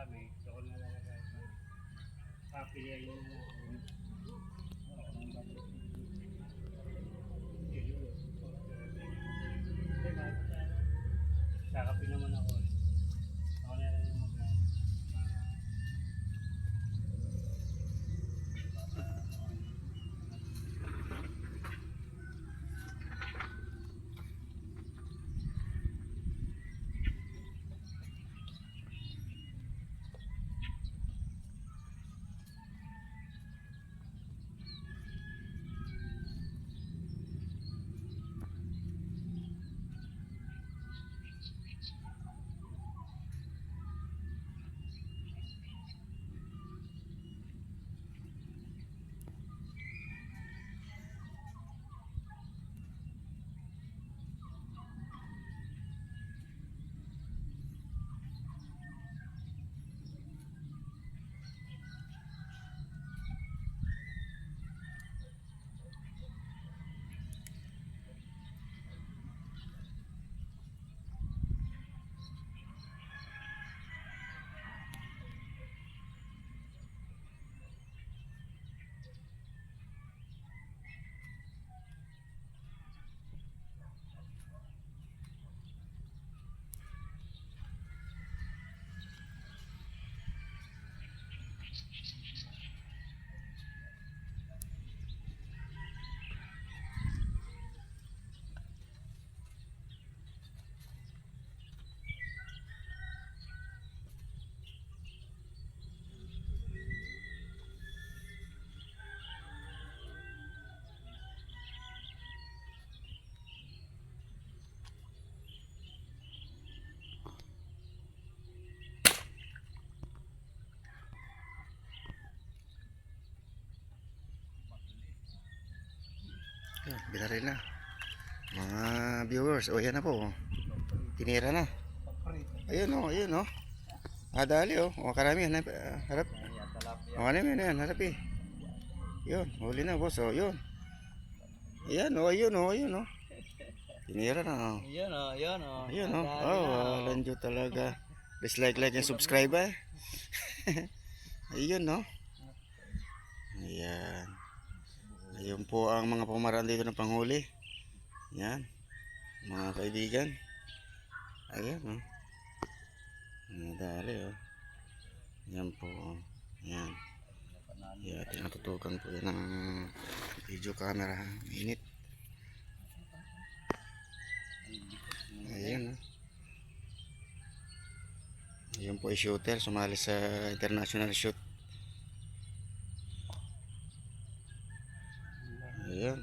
marami. So, kung nalalagay ko, papilihan nyo na lang. Kakapin naman ako. Ako na rin yung mag-ano. Binaril na mga viewers. O yan na po, tinira na. Ayun o, ayun o. Dali o, karami yan. Harap. Karami yan, harap eh. Yun, huli na boss o, yun. Ayan o, ayun o, ayun o. Tinira na o. Ayun o, ayun o. Ayun o, walang talaga. Please like and subscribe eh. Ayun o. Ayan. Ayun po ang mga pamaraan dito ng panghuli. Yan, mga kaibigan. Ayan o. Dali o. Yan po o. Yan. Yan, tinatutukan po yan ng video camera. Minute. Ayan o. Ayan po ay shooter. Sumali sa international shoot. Ayan.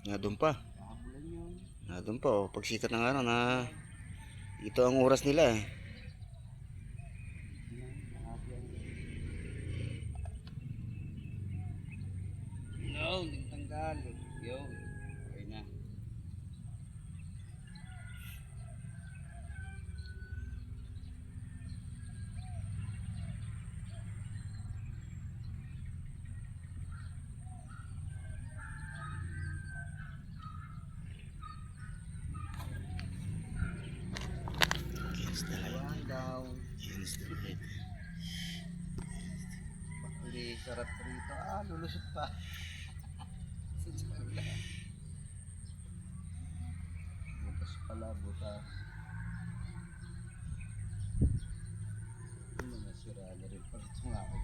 Nadun pa. Nadun pa o. Pagsikat ng araw na ito ang oras nila eh. No, nagtanggal. Yo, okay na. Against the light. One down. Against the light. Hindi sarap rito. Lulusot pa. Butas pala, butas. Ano nasira na rin. Pero ito nga ako.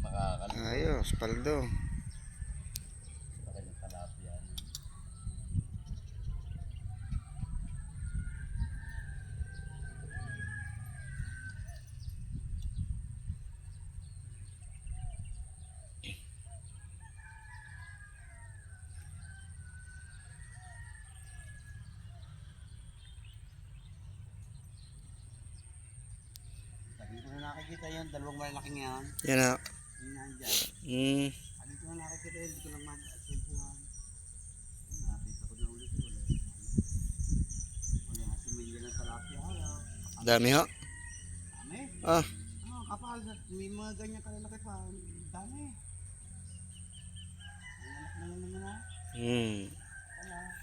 Makakalit. Ayos, paldo. Sa kanyang talapia. nakikita yan, dalawang malalaking yan. Yan na. Yung nandyan. Hmm. Ano ko na nakikita yun, hindi ko lang ma-attentuhan. Nakita ko na ulit yun. Wala na similya ng talapia. Dami ho. Dami. Ah. Kapal, may mga ganyan kalalaki pa. Dami. Anak na naman na. Wala.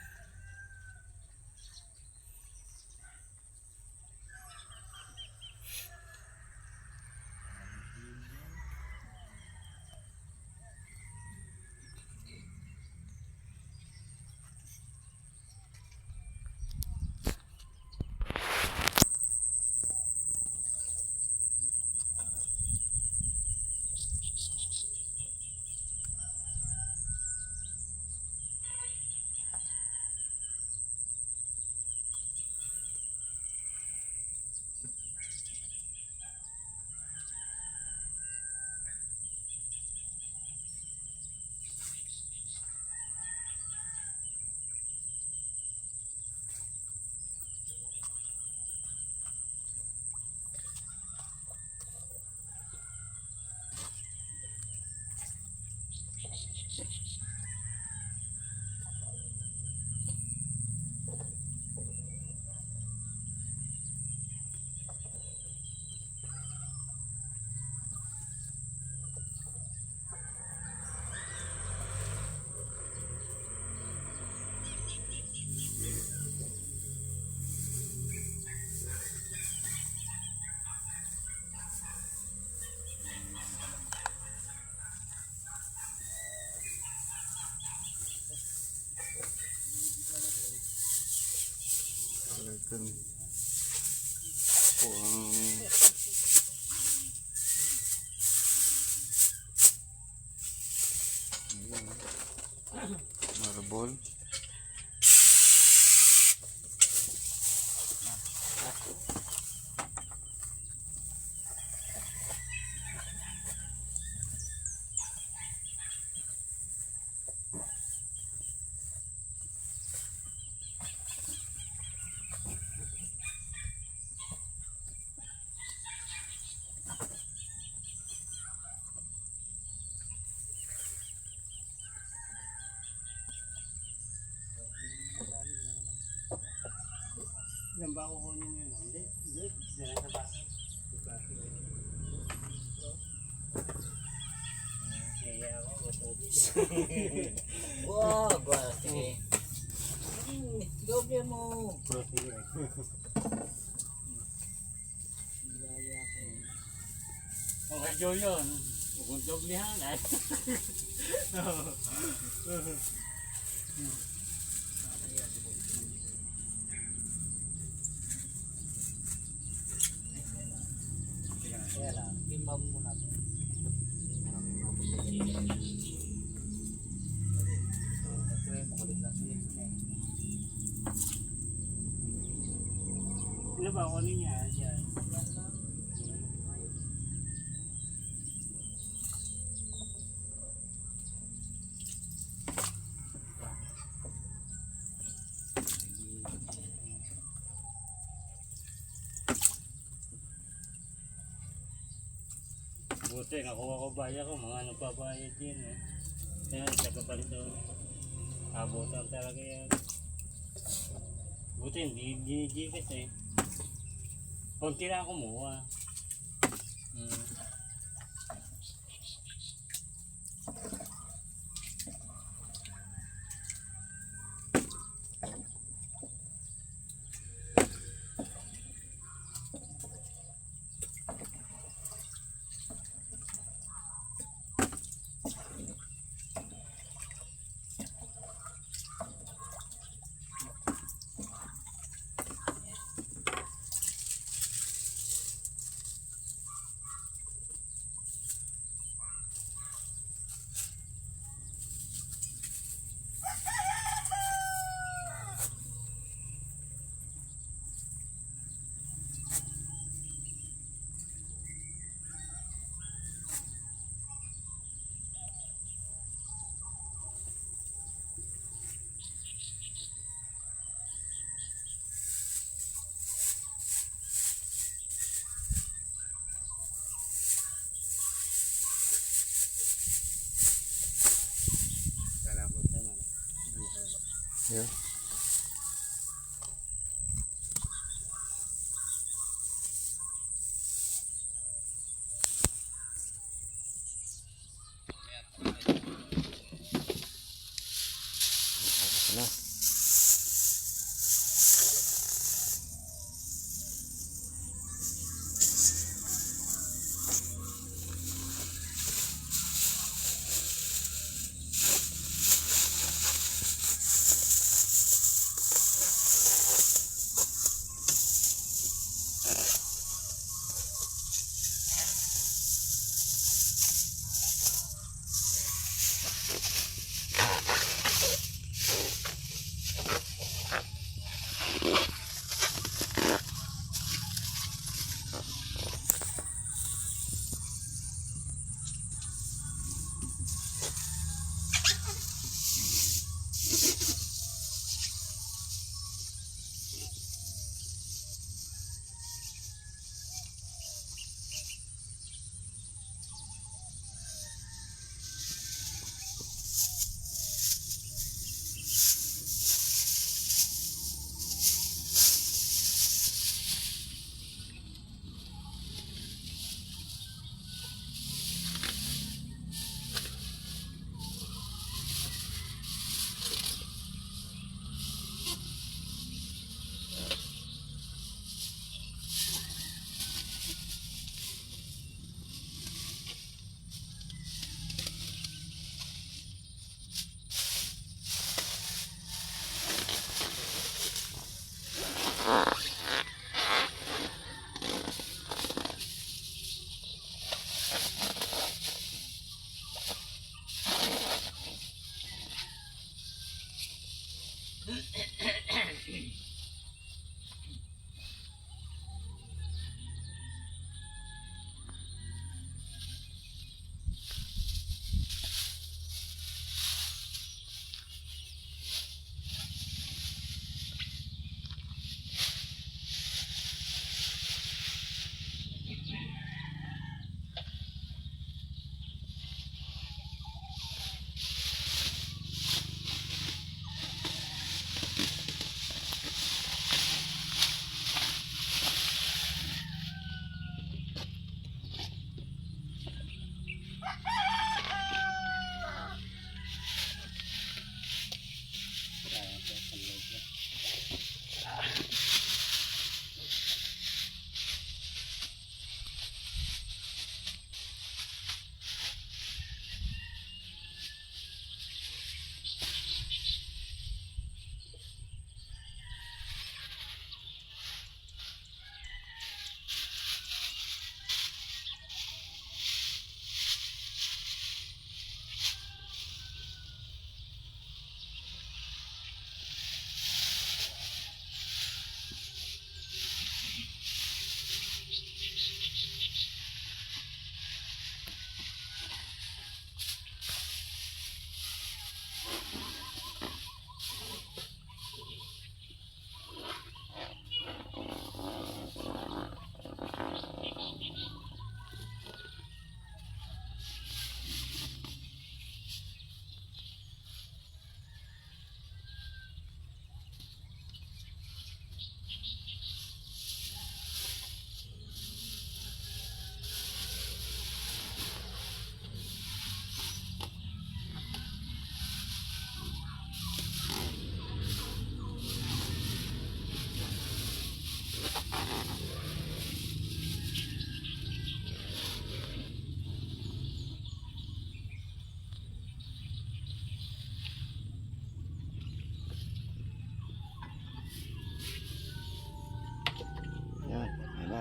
Talagang po ang marble. Ilan ba kukunin yun? Hindi. Diyan sa bahay. Kaya ako, utubis. Wow, wow, sige. Doble mo. Ang radyo yun. Huwag doblehan. Kaya lang, timbang mo muna ito. Makulit lang sila sila eh. Ano ba kunin niya? Diyan. Buti, nakuha ko bayad ko, mga nagbabayad din eh. Kaya sa kabanto, abutan talaga yan. Buti, hindi dinijikit eh. Kunti lang kumuha. Yun. Ano?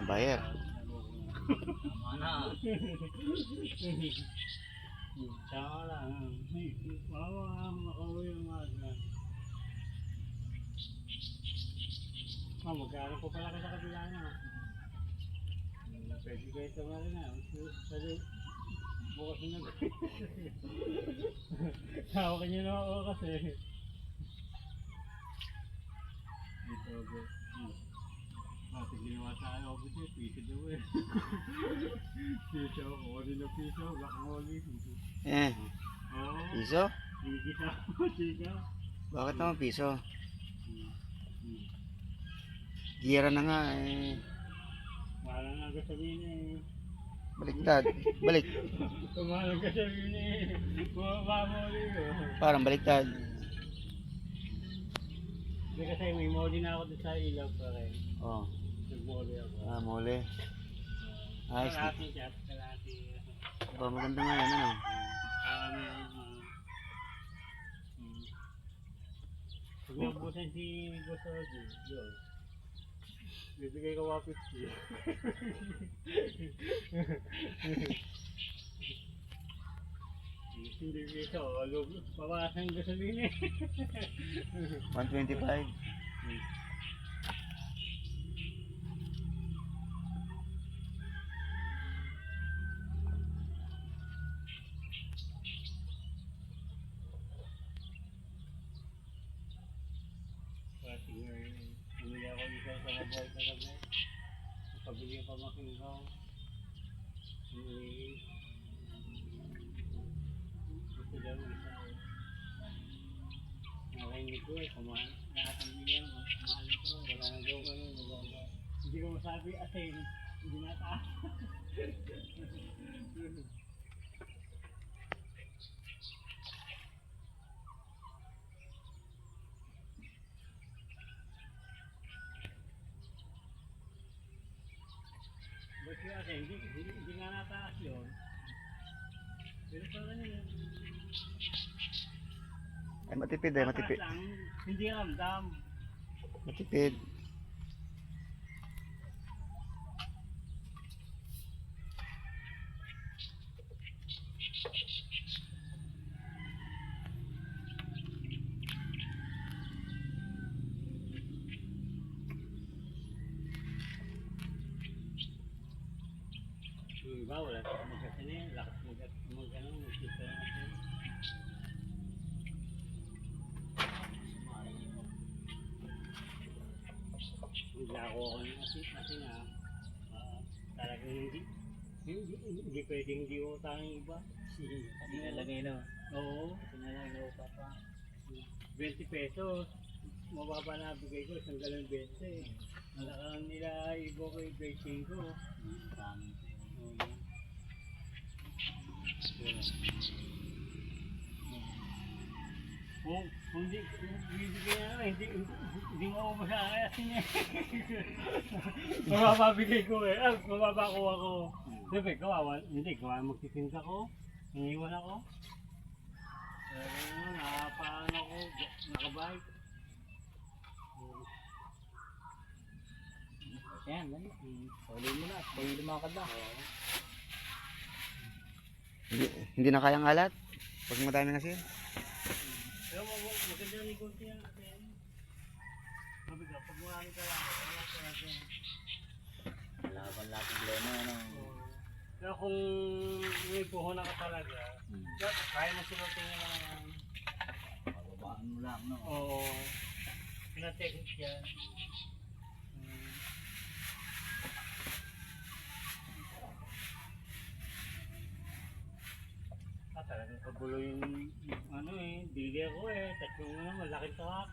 Bayar. Mana? Tama lang. Wawa makauwi ang aga. Magkano po pala ka sa kabila na? Pwede kayo tumari na. Pwede bukas na. Tawakan niyo na ako kasi. Dito ako. Mati ginawa sa akin ako kasi piso daw eh. Piso ako din na piso. Black molly. Eh, Oo. piso? Gigisa ako. Chika. Bakit naman piso? Hmm. Hmm. Gira na nga eh. Mahal ang gasolina eh. Baliktad. Balik. Mahal ang gasolina eh. Bumaba mo ulit oh. Parang baliktad. Hindi kasi may moli na ako doon sa ilaw pa rin. Oh. Nag-moli ako. Ah, muli. Ayos na. Kalahati siya, kalahati. Ba, maganda nga yan ano. Pag nabusan si Boss Odi, yun. Bibigay ko 150. Hindi dito, bawasan gasolina eh. 125. Pati bumili ako isa sa mabuhay kagabi. Pabili pa makinggaw. Gusto daw isa. Narinig ko eh, kumahan. Nakatambili yan, kumahan ito. Wala na daw kami, magbawa. Hindi ko masabi asin. Hindi nataas. Ba't kaya kasi hindi nga nataas yun. Pero parang yun. Ay, matipid eh, matipid. Nataas lang, hindi ramdam. Matipid. Yung iba, wala sa magkasinin, lakas mag-ano, mag-sisa natin. Naglako ako ng asin ha. Talagang hindi pwedeng hindi utang yung iba. Nilalagay na. Oo, Nilalagay na pa. 20 pesos. Mababa na bigay ko, isang galong 20. Malakang nila ibo ko yung 25 ko. Kung hindi bibigyan na, hindi mo ako masakayasin eh. Mabababigay ko eh. Mababa ko ako. Siyempre, hindi, gawa magtitinda ko. Iniwan ako. Nakapaan ako, nakabike. Yan, ganun. Paulit mo na. Paulit lumakad na. Hindi na kayang alat. Pag madami na siya. Pero maganda ni Kunti yan kasi. Sabi ka, pag marami ka lang, wala ka lang yan. Laban lang problema ano. Pero kung may puhunan ka talaga, kaya mo sinutin nga lang. Babaan mo lang, no? Oo. Pinateknik yan. Talagang kagulo yung ano eh, dili ako eh, tatlong malaking truck.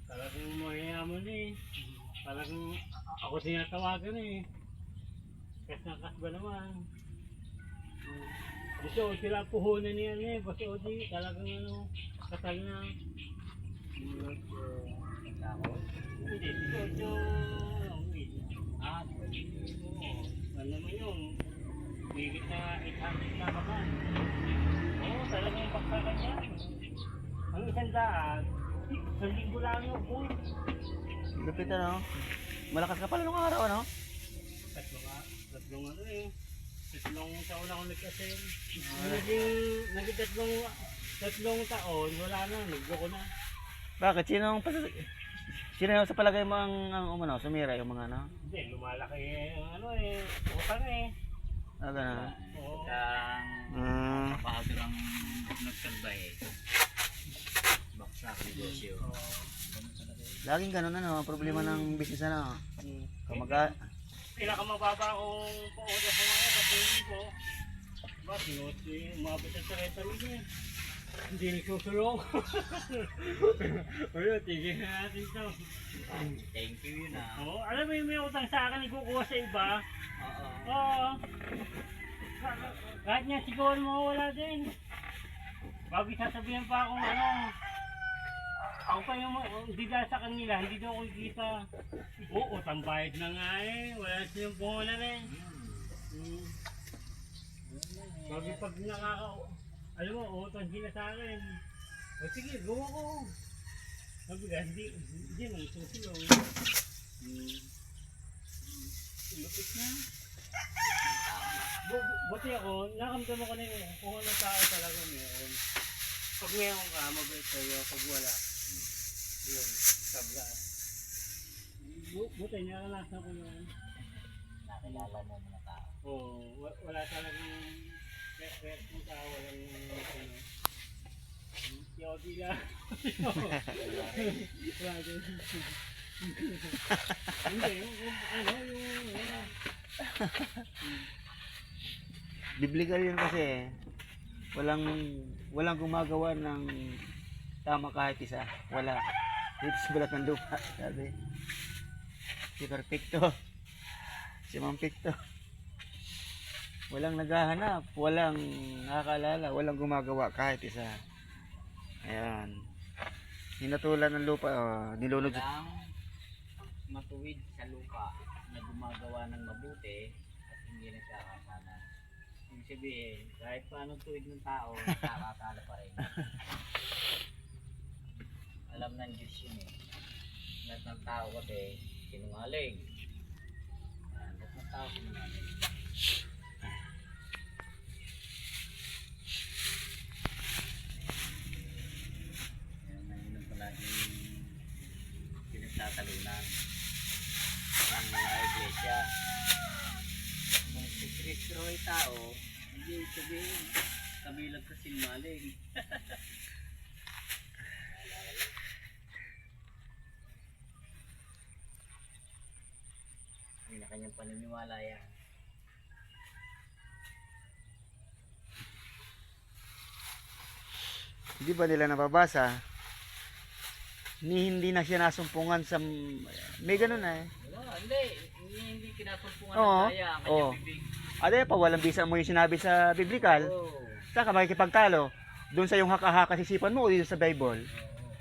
Talagang mayayaman eh. Talagang ako sinatawagan eh. Kas na kas ba naman. Gusto sila puhunan niyan eh, basta Odi, talagang ano, kasal na. Ako? Hindi, si ano naman yung, higit na 800 na kaman. Oo, talagang baksakan niya. Ang 100, 1,000 lang yung boy. Lupit ano. Malakas ka pala nung araw ano. Tatlong ano eh. Tatlong taon ako nagkasin. Naging tatlong taon, wala na, nagbuko na. Bakit? Sino sa palagay mo ang umano, sumira yung mga ano? Hindi, lumalaki eh, ano eh, utang eh. Ah, gano'n. Oo. Ang pahatir ang nagsalbay. Baksak negosyo. Laging gano'n ano, ang problema ng business ano. Kamaga. Pinakamababa kong pa-order sa mga kapatid ko. Ba, umabot sa 30 million. Hindi nagsusulong. Ayun, tigil na natin to. Thank you yun ah. Oo, alam mo yung may utang sa akin, ikukuha sa iba. Oo. Oo. Kahit nga sigawan mo, wala din. Bago sasabihin pa akong ano, ako pa yung hindi dahil sa kanila, hindi daw ako kita. Oo, utang bayad na nga eh. Wala silang bunga na rin. Bago pag alam mo, utang sila sa akin. O sige, gawa ko. Sabi ka, hindi mo isusulong. Lupit na. Buti ako, nakamdaman ko na yung kung anong tao talaga meron. Pag meron ka, mabait sa'yo. Pag wala, yun, sabla. Buti, naranasan ko yun. Nakilala mo mga tao. Oo, wala talagang kung tao, walang ano. Si Odi lang. Wala din. Hindi, ano yung Biblical yun kasi. Walang gumagawa ng tama kahit isa. Wala. Dito sa balat ng lupa. Sabi. Si Perfecto. Si Mampikto. Walang naghahanap. Walang nakakalala. Walang gumagawa kahit isa. Ayan. Hinatulan ng lupa. Oh, nilunod. Walang matuwid sa lupa na gumagawa ng mabuti at hindi nagkakasala. Ibig sabihin, kahit paano tuwid ng tao, nakakasala pa rin. Alam ng Diyos yun eh. Lahat ng tao kasi sinungaling. Lahat ng tao sinungaling. Yan na yun ang palaging pinagtatalunan ang mga iglesia. Kung si Kristo ay tao, hindi sabihin kabilang ka sinungaling. Hindi na kanyang paniniwala yan. Hindi ba nila nababasa? Hindi na siya nasumpungan sa... May ganun eh. Wala, hindi kinasumpungan Oo. ng daya ang Oo. kanyang bibig. Ade pa, walang bisa mo yung sinabi sa Biblikal. Oo. Saan ka makikipagtalo? Doon sa yung haka-haka sisipan mo o dito sa Bible?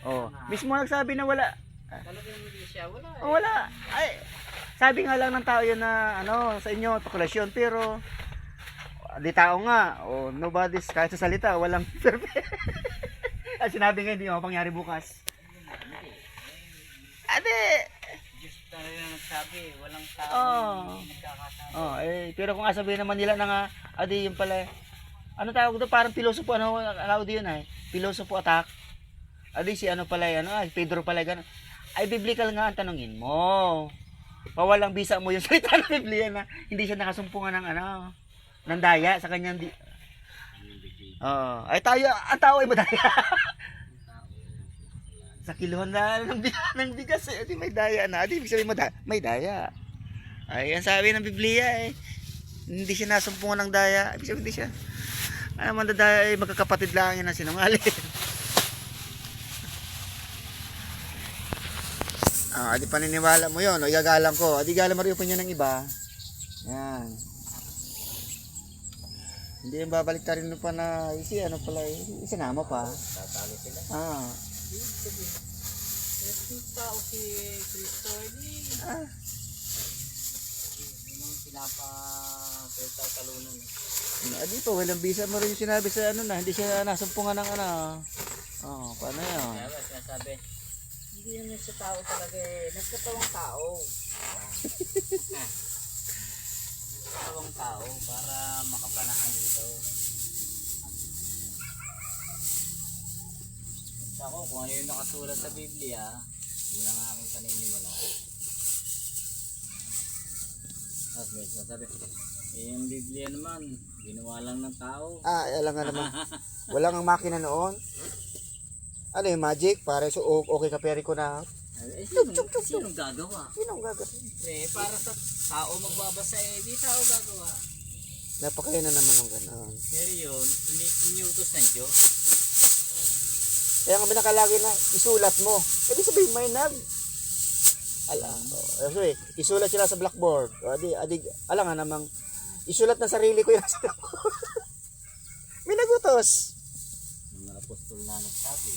Oh, mismo nagsabi na wala. Talagang hindi siya, wala eh. Oh, wala. Ay, sabi nga lang ng tao yun na ano, sa inyo, populasyon, pero di tao nga. Oh, nobody's, kahit sa salita, walang perfect. At sinabi nga, hindi mo pangyari bukas. Ade! Diyos talaga nagsabi, walang tao Oo. hindi nagkakasama. Oh, pero kung sabihin naman nila na nga, adi yung pala, ano tawag doon, parang pilosopo, ano, di yun eh, pilosopo attack. Adi si ano pala, ano, Pedro pala, gano'n. Ay, biblical nga ang tanongin mo. Pawalang bisa mo yung salita ng Biblia na hindi siya nakasumpungan ng ano, ng daya sa kanyang ay tayo, ang tao ay madaya. Sa kiluhan na ng bigas eh, di may daya na. Di ibig sabihin may daya. Ay, ang sabi ng Biblia eh, hindi siya nasumpungan ng daya. Ibig sabihin hindi siya. Ano man daya ay magkakapatid lang yan ang sinungaling. Adi paniniwala mo yun, o igagalang ko. Adi galang mo rin opinion ng iba. Yan. Hindi yung babalik ta rin pa na, ano pala, isinama pa. Tatalo sila. Yung tao si Kristo, hindi. Yung pinapatalunan. Adi po, walang bisa mo rin yung sinabi sa ano na, hindi siya nasumpungan ng ano. Paano yun? Kaya ba, sinasabi, hindi naman sa tao talaga eh, nagkatawang tao. Nagkatawang tao para makapanahan dito. Basta ako, kung ano yung nakasulat sa Biblia, yun ang aking paniniwala. Tapos may sinasabi, yung Biblia naman, ginawa lang ng tao. Alam nga naman. Wala nga makina noon. Ano yung magic? Para so okay ka peri ko na. Sinong gagawa? Sinong gagawin? Para sa tao magbabasa di tao gagawa. Napakaya na naman ng gano'n. Pero yun, iniutos ng Diyos. Kaya nga binakalagi na isulat mo. Ibig sabihin may sorry, isulat sila sa blackboard. O, alam nga namang, isulat na sarili ko yun sa blackboard. May nagutos. Mga apostol na nagsabi,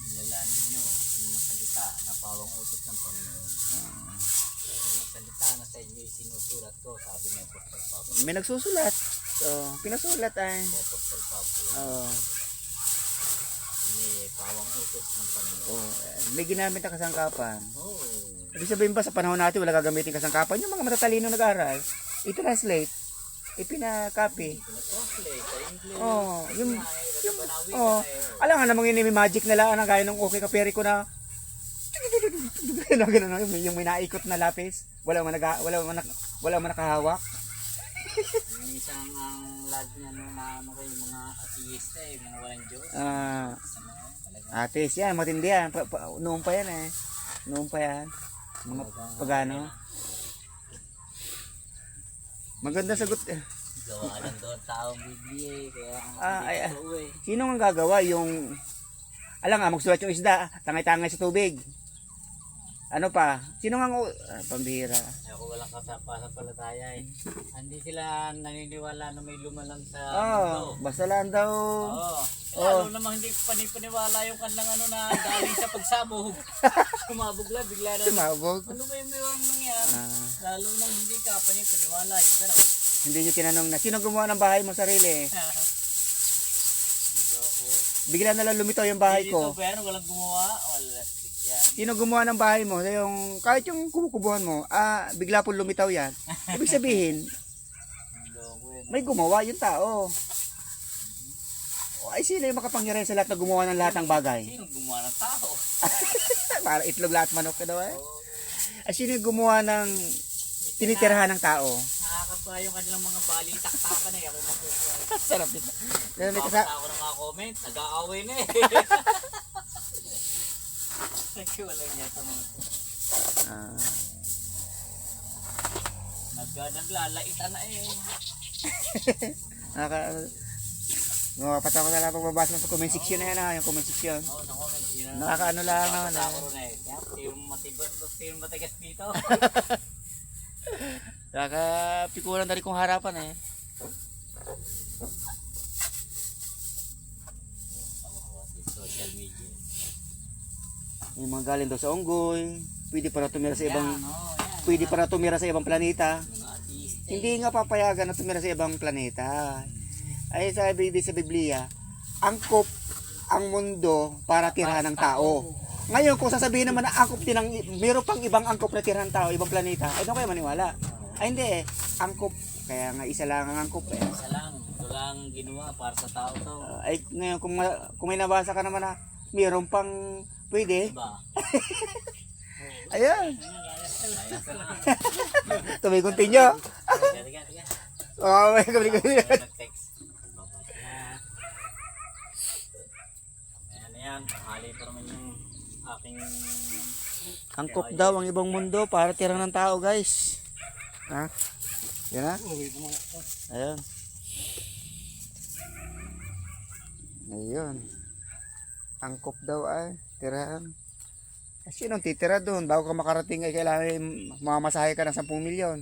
ilalanin nyo ang mga salita na pawang utos ng Panginoon. Ang mga salita na sa inyo sinusulat ko, sabi ni Apostol Pablo. May nagsusulat. So, pinasulat ay. Si Apostol Pablo, Oh, may pawang utos ng Panginoon. may ginamit na kasangkapan. Oo. Ibig sabihin ba sa panahon natin wala gagamitin kasangkapan? Yung mga matatalino nag-aaral, i-translate, ipina-copy. Pinatranslate sa English. Alam nga namang yun, may magic na laan, gaya ng okay kaperi ko na yung may naikot na lapis. Wala man nakahawak. Yung isang ang lagi niya nung yung mga atheist mga walang Diyos. Atis yan, matindi yan. Noon pa yan eh. Noon pa yan. Mga pagano. Maganda sagot eh. Gawa lang doon taong Biblia kaya Sino ang gagawa yung alam nga magsulat yung isda, tangay-tangay sa tubig. Ano pa? Sino nga pambihira. Ako walang kasapalataya eh. Hindi sila naniniwala na may lumalang sa mundo. Basta lang daw. Lalo namang hindi panipaniwala yung kanilang na galing sa pagsabog. Sumabog lang, bigla na. Sumabog. Ano ba yung mayroong nangyari? Lalo nang hindi ka panipaniwala. Yung gano'n. Hindi nyo tinanong na, sino gumawa ng bahay mo sarili? Bigla na lang lumitaw yung bahay ko. Dito pero walang gumawa. Wala. Yan. Sino gumawa ng bahay mo? Yung, kahit yung kumukubuhan mo, bigla po lumitaw yan. Ibig sabihin, may gumawa yung tao. Ay, sino yung makapangyarihan sa lahat na gumawa ng lahat ng bagay? Sino gumawa ng tao? Para itlog lahat manok ka daw eh. Ay, sino yung gumawa ng tinitirhan ng tao? Nakakapa yung kanilang mga balitak-takan eh. Ako makukuha. Sarap dito. Kapasa ako ng mga comment, nag-aaway na eh. Wala niya sa mga naglalaitan na eh. Patawa na lang pagbabasa mo sa comment section na yan yung comment section. Oo, sa comment. Nakakaano lang naman Yung matigas dito. Nakapikulan na rin kong harapan eh. Social media. Yung mga galing daw sa unggoy, pwede para tumira sa ibang Yan. pwede para tumira sa ibang planeta. Mga artiste. Hindi nga papayagan na tumira sa ibang planeta. Ay sabi din sa Biblia, angkop ang mundo para tirahan ng tao. Ngayon kung sasabihin naman na angkop din ang meron pang ibang angkop na tirahan ng tao, ibang planeta, ay doon kayo maniwala. Ay hindi eh, angkop kaya nga isa lang ang angkop eh. Isa lang. Ito lang ginawa para sa tao to. Ay ngayon kung may nabasa ka naman na meron pang pwede. Diba? Ayan. Tumay continue. Tiga. Oh, may kabili. Nag-text. Ayan. Hali pa naman yung aking Angkop daw ang ibang mundo para tira ng tao, guys. Ha? Yan na? Ayun. Ayun. Angkop daw ay tirahan. Sinong titira doon? Bago ka makarating ay kailangan mamasahe ka ng 10 milyon.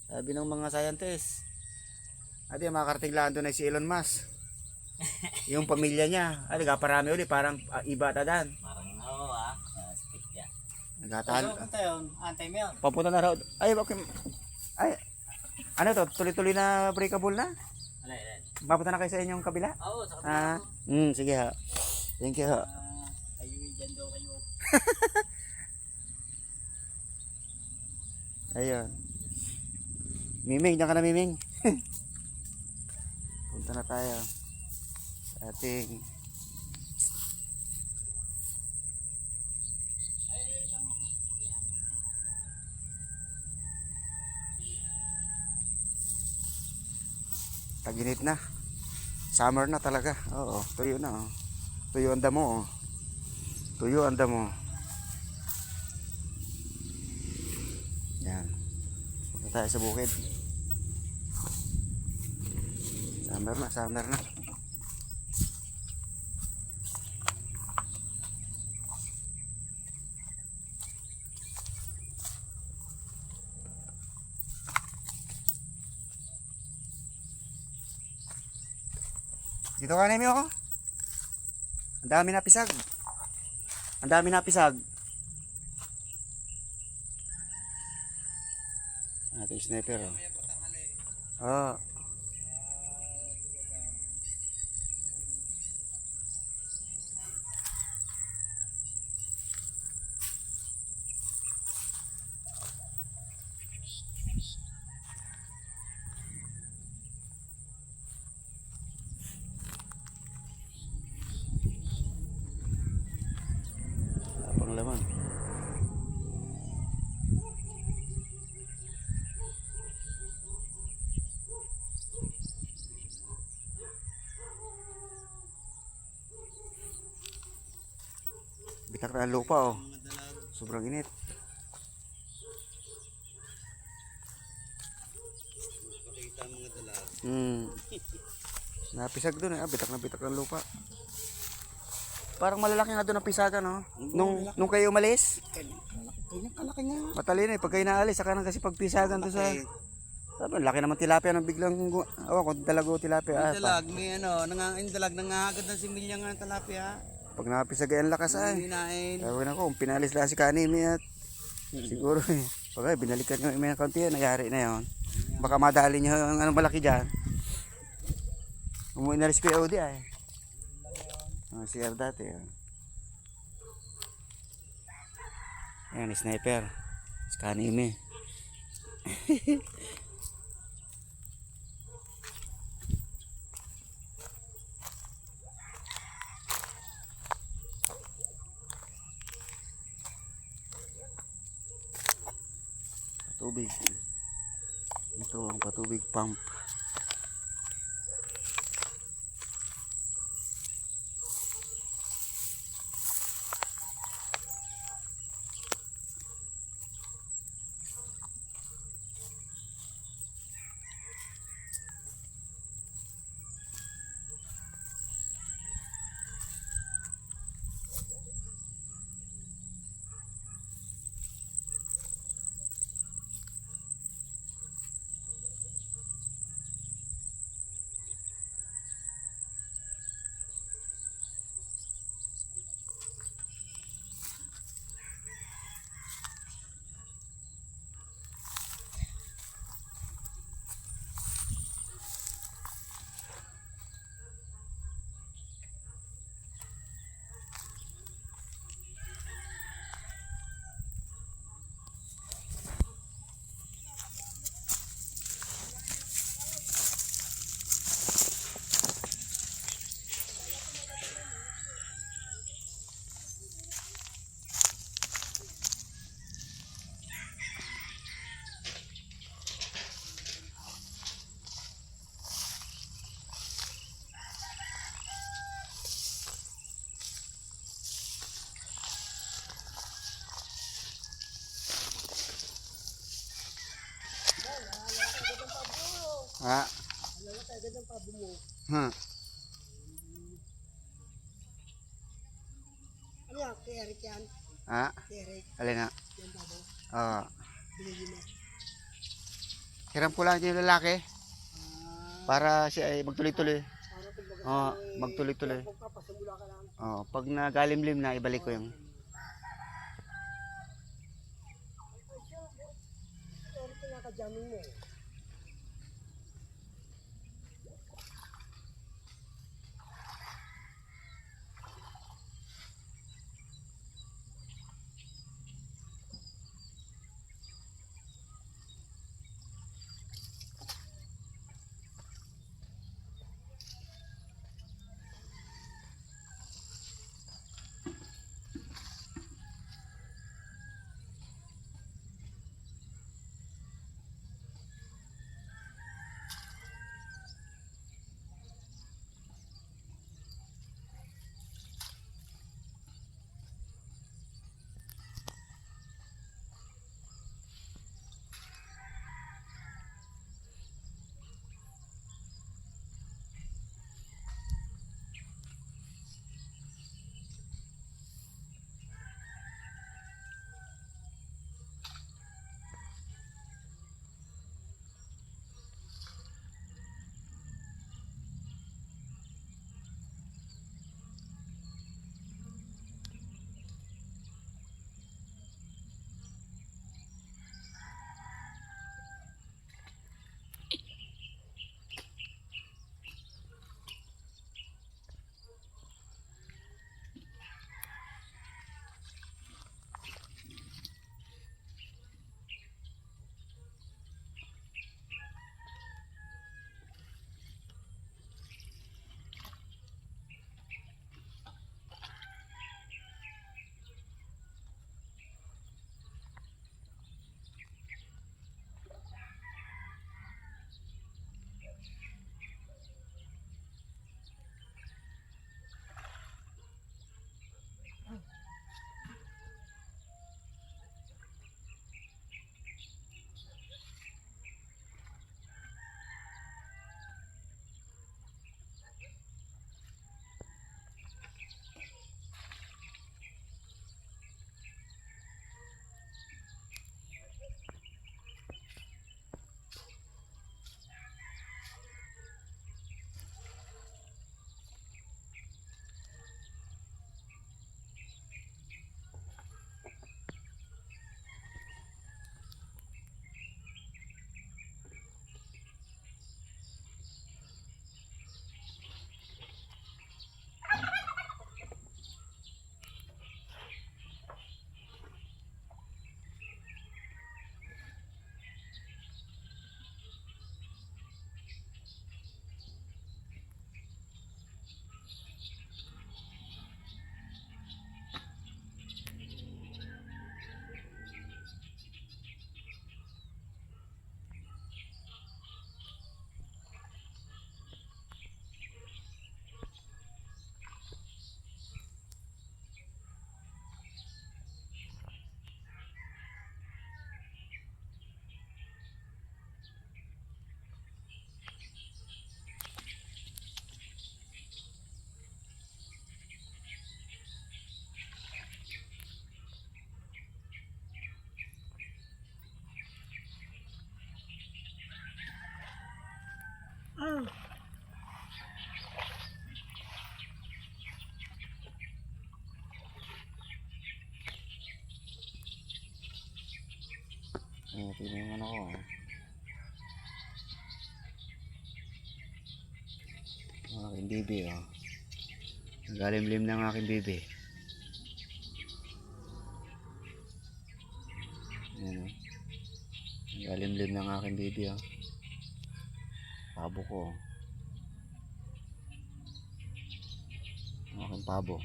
Sabi ng mga scientists. At yung makarating lang doon ay si Elon Musk. Yung pamilya niya. Ay, nagaparami ulit. Parang iba tadan. parang stick yan. Nagatahal. Punta yun? Antay mo yun? Papunta na raw. Ay, okay. Ay, ano to? Tuloy-tuloy na breakable na? Alay. Papunta na kayo sa inyong kabila? Oo, sa kabila. Sige ha. Thank you ha. Kayo dyan daw kayo. Ayun. Miming, diyan ka na Miming. Punta na tayo sa ating taginit na. Summer na talaga. Oo, tuyo na. Oh. Tuyo ang damo. Oh. Tuyo ang damo. Yan. Punta tayo sa bukid. Summer na. Dito ka namin oh. Ang dami na pisag. Ang dami na pisag. Ito yung sniper oh. Oh. Panglaman. Bitak na ang lupa oh. Sobrang init. Napisag doon eh. Bitak na bitak ang lupa. Parang malalaki nga doon ang pisaga no. Nung kayo umalis. Kalaki nga. Matalino eh. Pag kayo naalis, saka nang kasi pagpisagan doon sa... Sabi, laki naman tilapia nang biglang... Awan ko, dalago tilapia. Dalag, may ano, dalag, nangahagad ng similya nga ng talapia. Pag napisagay ang lakas ay. Hinain. Ewan ako, kung pinalis lang si Kanimi at... Siguro eh. Pag binalikan nyo may kaunti yan, nangyari na yun. Baka madali nyo ang anong malaki dyan. Umuwi na rin si POD ay. CR dati. Ayan, sniper. Si Kanimi. Patubig. Ito ang patubig pump. Ha? Ha? Ano yan? Kay Eric yan? Ha? Kay Eric. Alin na? Yan babo. Oo. Binili mo. Hiram ko lang yung lalaki. Para siya ay magtuloy-tuloy. Para kumbaga Oo, ay- magtuloy-tuloy. Magpapasimula ka lang. Oo, pag nagalimlim na, ibalik ko yung... Eric, pinaka-jamming mo. Tingnan yung ano ko. Ang aking bibi, oh. Ang galim-lim ng aking bibi. Ayan, oh. Ang galim-lim ng aking bibi, oh. Pabo ko, oh. Ang aking pabo.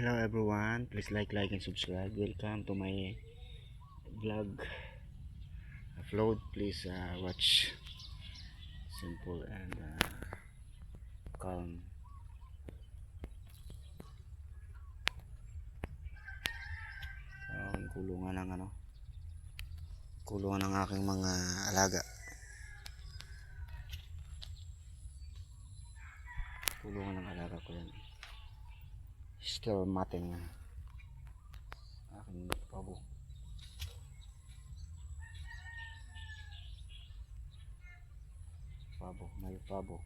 Hello everyone, please like and subscribe. Welcome to my vlog upload. Please watch simple and calm. Ang kulungan ng kulungan ng aking mga alaga. Kulungan ng alaga ko yan. Still matting aking pabo. May pabo.